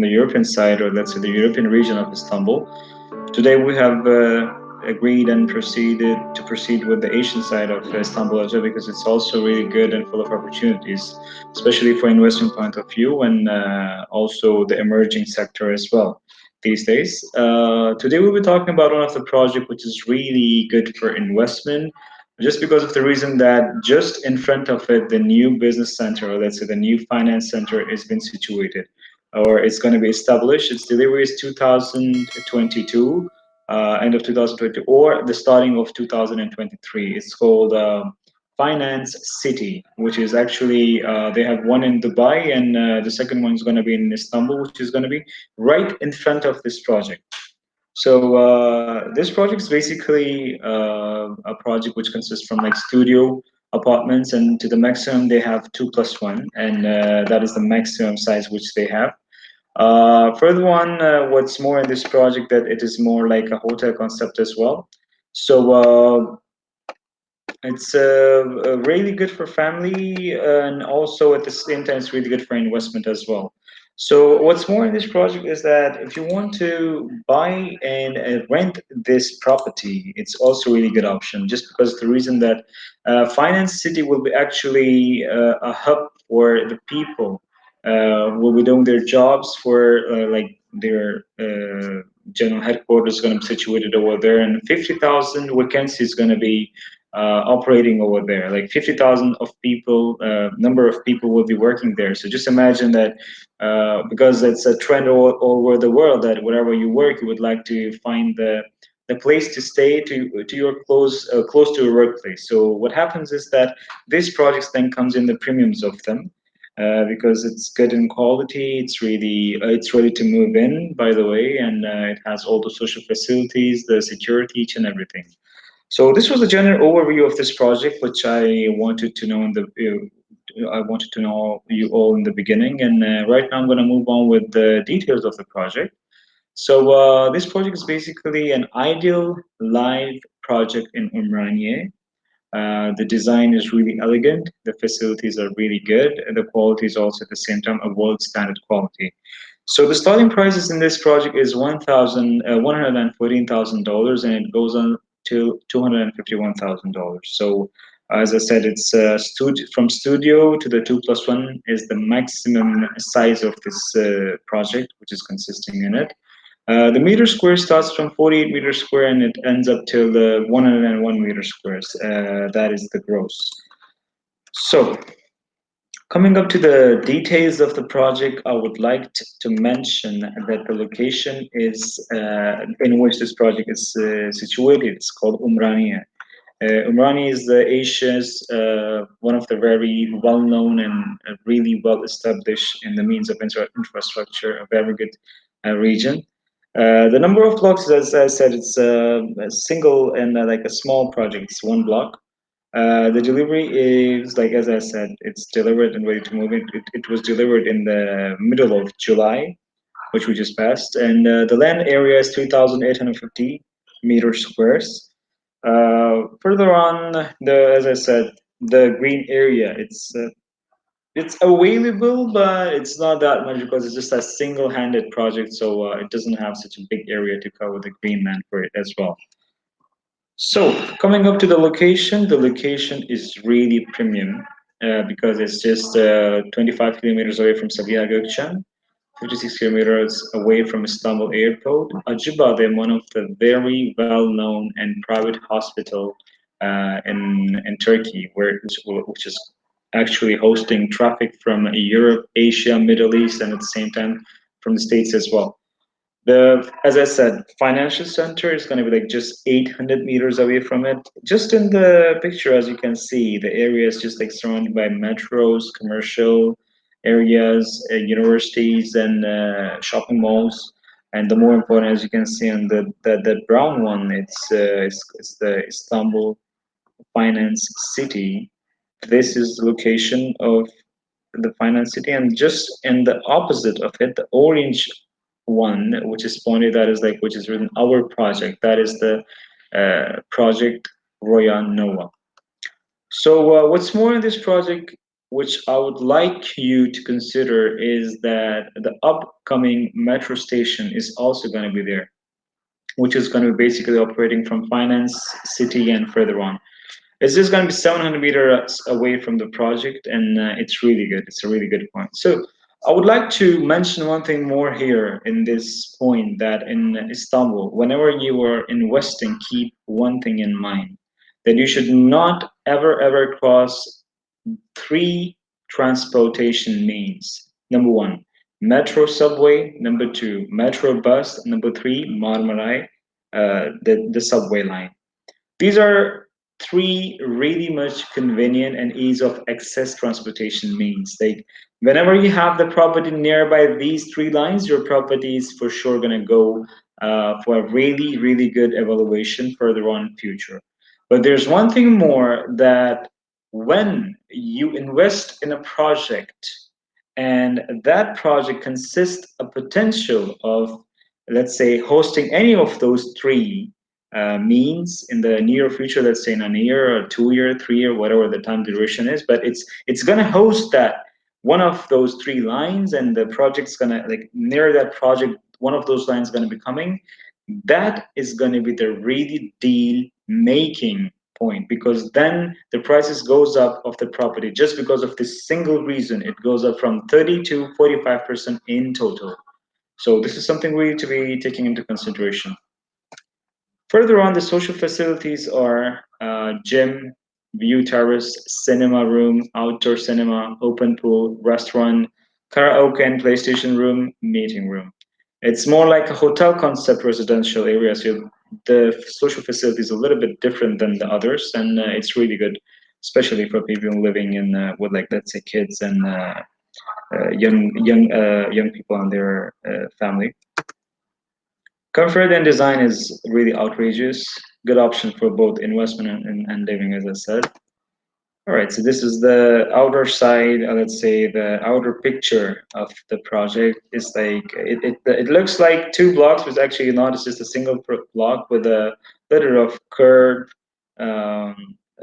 the European side, or let's say the European region of Istanbul. Today we have agreed and proceed with the Asian side of Istanbul as well, because it's also really good and full of opportunities, especially for investment point of view, and also the emerging sector as well these days. Today we'll be talking about one of the project which is really good for investment, just because of the reason that just in front of it, the new business center, or let's say the new finance center, is been situated, or it's going to be established. Its delivery is 2022, end of 2020, or the starting of 2023. It's called Finance City, which is actually they have one in Dubai, and the second one is going to be in Istanbul, which is going to be right in front of this project. So this project is basically a project which consists from like studio apartments, and to the maximum they have 2+1, and that is the maximum size which they have. Further on, what's more in this project, that it is more like a hotel concept as well. So it's really good for family, and also at the same time it's really good for investment as well. So what's more in this project is that if you want to buy and rent this property, it's also a really good option, just because the reason that Finance City will be actually a hub for the people will be doing their jobs, for like their general headquarters is going to be situated over there, and 50,000 vacancies is going to be operating over there. Like 50,000 of people, number of people will be working there. So just imagine that, because it's a trend all over the world, that wherever you work, you would like to find the place to stay to your close to your workplace. So what happens is that this project then comes in the premiums of them. Because it's good in quality, it's ready to move in, by the way, and it has all the social facilities, the security, each and everything. So this was a general overview of this project, which I wanted to know I wanted to know you all in the beginning, and right now I'm going to move on with the details of the project. So this project is basically an ideal live project in Umraniye. The design is really elegant, the facilities are really good, and the quality is also at the same time a world standard quality. So the starting prices in this project is $114,000, and it goes on to $251,000. So as I said, it's from studio to the 2+1 is the maximum size of this project, which is consisting in it. The meter square starts from 48 meters square, and it ends up till the 101 meter squares. That is the gross. So coming up to the details of the project, I would like to mention that the location is in which this project is situated. It's called Umraniye. Umrani is Asia's one of the very well-known and really well-established in the means of infrastructure, a very good region. The number of blocks, as I said, it's a single and like a small project. It's one block. The delivery is, like as I said, it's delivered and ready to move in. It was delivered in the middle of July, which we just passed, and the land area is 3,850 meter squares. Further on, as I said, the green area, it's available, but it's not that much because it's just a single-handed project, so it doesn't have such a big area to cover the green land for it as well. So coming up to the location is really premium because it's just 25 kilometers away from Sabiha Gökçen, 56 kilometers away from Istanbul Airport. Acıbadem, one of the very well-known and private hospital in Turkey, which is actually hosting traffic from Europe, Asia, Middle East, and at the same time from the States as well. As I said, financial center is going to be like just 800 meters away from it. Just in the picture, as you can see, the area is just like surrounded by metros, commercial areas, universities, and shopping malls. And the more important, as you can see on the brown one, it's the Istanbul Finance City. This is the location of the Finance City, and just in the opposite of it, the orange one, which is pointed, that is like, which is written our project, that is the project Royan Nova. So what's more in this project, which I would like you to consider is that the upcoming metro station is also going to be there, which is going to be basically operating from Finance City and further on. It's just going to be 700 meters away from the project, and it's really good. It's a really good point. So I would like to mention one thing more here in this point, that in Istanbul, whenever you are investing, keep one thing in mind, that you should not ever cross three transportation means. Number one, metro subway. Number two, metro bus. Number three, Marmaray, the subway line. These are three really much convenient and ease of access transportation means. Like whenever you have the property nearby these three lines, your property is for sure gonna go for a really good evaluation further on in future. But there's one thing more, that when you invest in a project and that project consists a potential of, let's say, hosting any of those three means in the near future, let's say in a year or 2 year, 3 year, whatever the time duration is, but it's gonna host that one of those three lines, and the project's gonna, like, near that project, one of those lines gonna be coming. That is gonna be the really deal making point, because then the prices goes up of the property just because of this single reason. It goes up from 30 to 45% in total. So this is something we need to be taking into consideration. Further on, the social facilities are gym, view terrace, cinema room, outdoor cinema, open pool, restaurant, karaoke and PlayStation room, meeting room. It's more like a hotel concept residential area, so the social facility is a little bit different than the others, and it's really good, especially for people living in with, like, let's say, kids and young people and their family. Comfort and design is really outrageous. Good option for both investment and living, as I said. All right, so this is the outer side. Let's say the outer picture of the project is like it looks like two blocks, but actually not. It's just a single block with a little of curved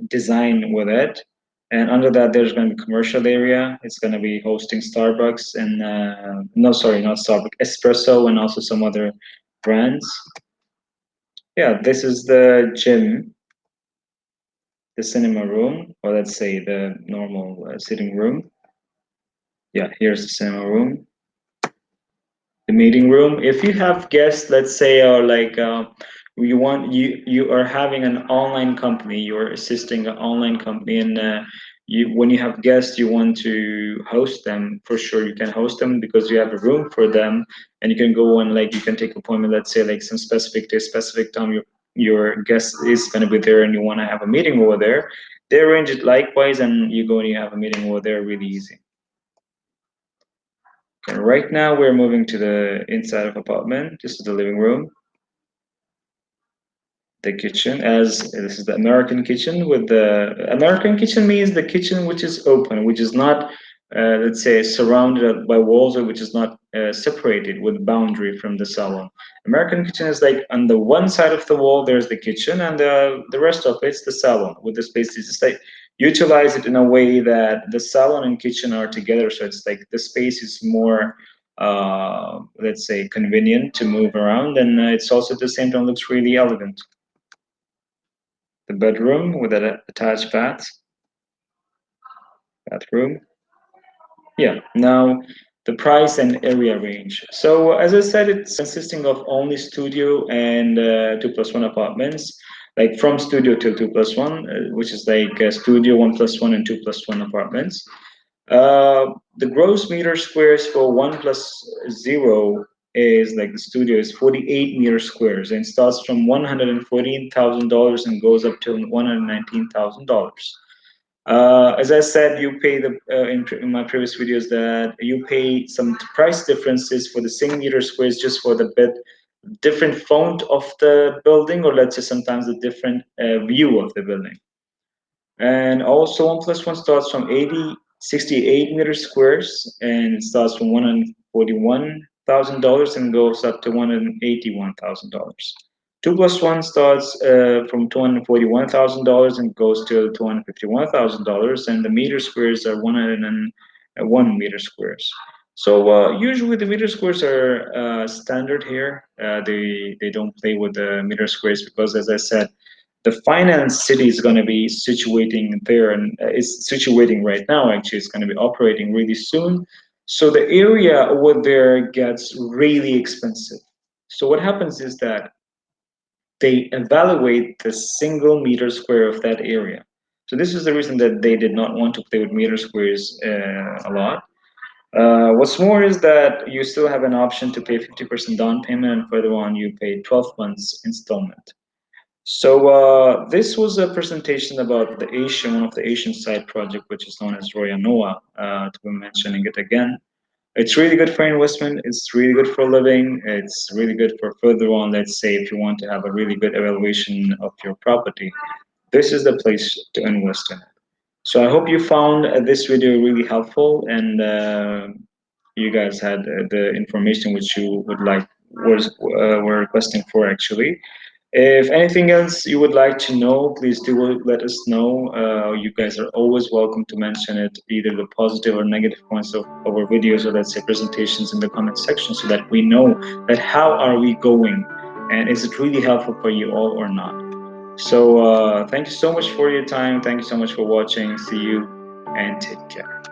design with it. And under that, there's going to be commercial area. It's going to be hosting Starbucks and no, sorry, not Starbucks, Espresso, and also some other brands. Yeah, this is the gym, the cinema room, or let's say the normal sitting room. Yeah, here's the cinema room, the meeting room. If you have guests, let's say, or like you are having an online company, you're assisting an online company, and you, when you have guests, you want to host them. For sure, you can host them because you have a room for them, and you can go on, like, you can take appointment. Let's say like some specific day, specific time, your guest is going to be there, and you want to have a meeting over there. They arrange it likewise, and you go and you have a meeting over there, really easy. And right now we're moving to the inside of apartment. This is the living room, the kitchen. As this is the American kitchen. With the American kitchen means the kitchen which is open, which is not, let's say, surrounded by walls, or which is not separated with boundary from the salon. American kitchen is like on the one side of the wall there's the kitchen, and the rest of it's the salon with the space. It's just like utilize it in a way that the salon and kitchen are together, so it's like the space is more let's say convenient to move around, and it's also at the same time looks really elegant. The bedroom with an attached bathroom. Yeah, now the price and area range. So as I said, it's consisting of only studio and 2+1 apartments, like from studio till 2+1, which is like studio 1+1 and 2+1 apartments. The gross meter squares for 1+0 is like the studio is 48 meter squares, and starts from $114,000 and goes up to $119,000. As I said, you pay the in my previous videos that you pay some price differences for the same meter squares just for the bit different font of the building, or let's say sometimes the different view of the building. And also 1+1 starts from 68 meter squares, and it starts from $141,000 and goes up to $181,000. 2 plus 1 starts from $241,000 and goes to $251,000, and the meter squares are 101 meter squares. So usually the meter squares are standard here. They don't play with the meter squares because, as I said, the finance city is going to be situating there, and it's situating right now. Actually, it's going to be operating really soon. So the area over there gets really expensive. So what happens is that they evaluate the single meter square of that area. So this is the reason that they did not want to play with meter squares a lot. What's more is that you still have an option to pay 50% down payment, and further on you pay 12 months installment. So this was a presentation about the Asian, one of the Asian side project, which is known as Roya Noa, to be mentioning it again. It's really good for investment. It's really good for living. It's really good for further on. Let's say if you want to have a really good evaluation of your property, this is the place to invest in it. So I hope you found this video really helpful, and you guys had the information which you would like were requesting for actually. If anything else you would like to know, please do let us know. You guys are always welcome to mention it, either the positive or negative points of our videos, or let's say presentations, in the comment section, so that we know that how are we going, and is it really helpful for you all or not. So thank you so much for your time. Thank you so much for watching. See you and take care.